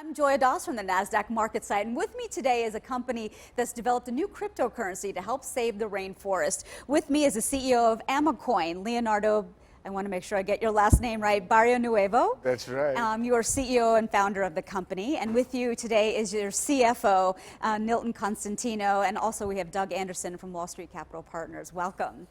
I'm Joya Doss from the Nasdaq market site, and with me today is a company that's developed a new cryptocurrency to help save the rainforest. With me is the CEO of Amacoin, Leonardo. I want to make sure I get your last name right, Barrio Nuevo. That's right. You are CEO and founder of the company, and with you today is your CFO, Nilton Constantino, and also we have Doug Anderson from Wall Street Capital Partners. Welcome.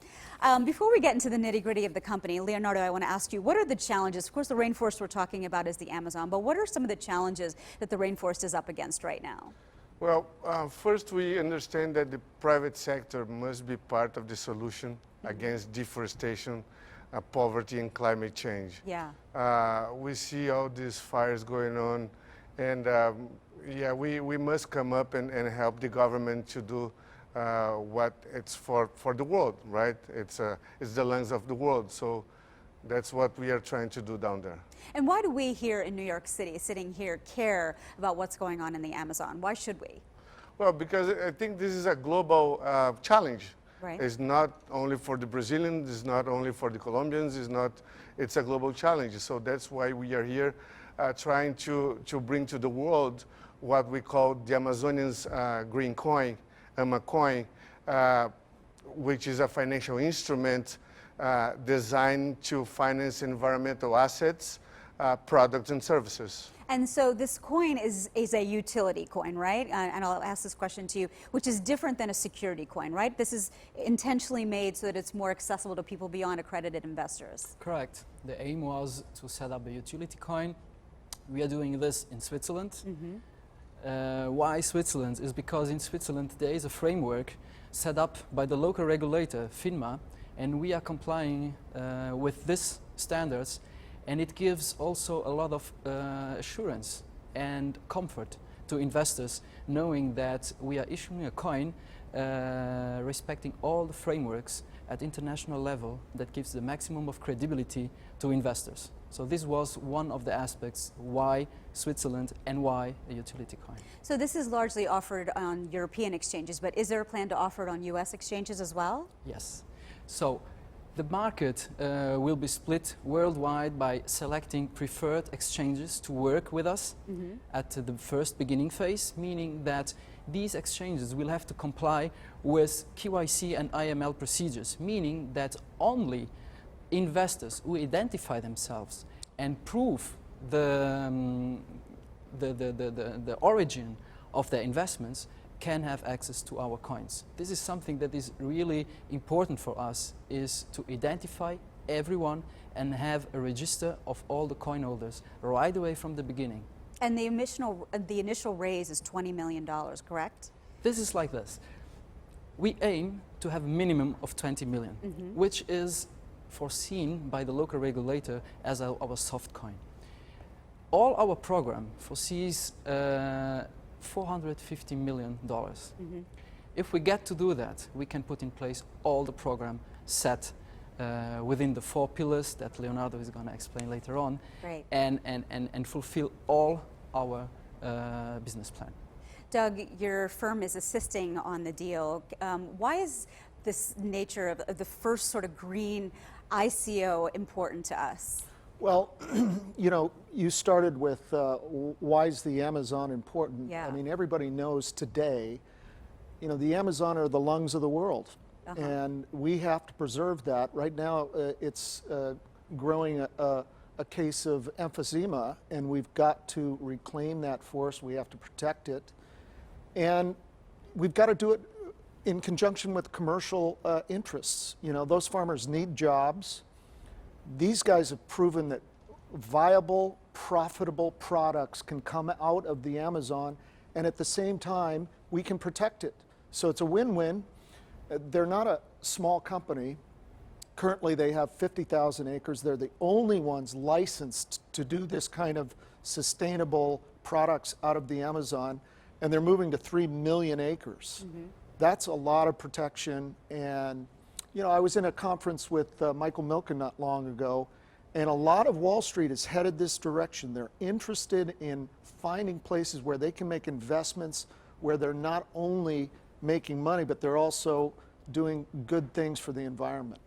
Before we get into the nitty-gritty of the company, Leonardo, I want to ask you, what are the challenges? Of course, the rainforest we're talking about is the Amazon, but what are some of the challenges that the rainforest is up against right now? Well, first we understand that the private sector must be part of the solution against deforestation, poverty and climate change. Yeah. We see all these fires going on, and yeah, we must come up and help the government to do what it's for the world, right? It's the lungs of the world, so that's what we are trying to do down there. And why do we here in New York City, sitting here, care about what's going on in the Amazon? Why should we? Well, because I think this is a global challenge. Right. It's not only for the Brazilians, it's not only for the Colombians, it's a global challenge. So that's why we are here trying to bring to the world what we call the Amazonian's green coin, Amacoin, which is a financial instrument designed to finance environmental assets, products and services. And so this coin is a utility coin, right? And I'll ask this question to you, which is different than a security coin, right? This is intentionally made so that it's more accessible to people beyond accredited investors. Correct. The aim was to set up a utility coin. We are doing this in Switzerland. Why Switzerland? Is because in Switzerland there is a framework set up by the local regulator, FINMA, and we are complying with these standards. And it gives also a lot of assurance and comfort to investors, knowing that we are issuing a coin respecting all the frameworks at international level that gives the maximum of credibility to investors. So this was one of the aspects why Switzerland and why a utility coin. So this is largely offered on European exchanges, but is there a plan to offer it on US exchanges as well? Yes. So the market will be split worldwide by selecting preferred exchanges to work with us at the first beginning phase, meaning that these exchanges will have to comply with KYC and IML procedures, meaning that only investors who identify themselves and prove the origin of their investments can have access to our coins. This is something that is really important for us, is to identify everyone and have a register of all the coin holders right away from the beginning. And the initial raise is $20 million, correct? This is like this. We aim to have a minimum of 20 million, which is foreseen by the local regulator as our soft coin. All our program foresees $450 million. If we get to do that, we can put in place all the program set within the 4 pillars that Leonardo is going to explain later on, Great. and fulfill all our business plan. Doug, your firm is assisting on the deal. Why is this nature of the first sort of green ICO important to us? Well, you know, you started with why is the Amazon important? Yeah. I mean, everybody knows today, you know, the Amazon are the lungs of the world, and we have to preserve that. Right now, it's growing a case of emphysema, and we've got to reclaim that forest. We have to protect it, and we've got to do it in conjunction with commercial interests. You know, those farmers need jobs. These guys have proven that viable, profitable products can come out of the Amazon, and at the same time, we can protect it. So it's a win-win. They're not a small company. Currently, they have 50,000 acres. They're the only ones licensed to do this kind of sustainable products out of the Amazon, and they're moving to 3 million acres. That's a lot of protection. And you know, I was in a conference with Michael Milken not long ago, and a lot of Wall Street is headed this direction. They're interested in finding places where they can make investments where they're not only making money, but they're also doing good things for the environment.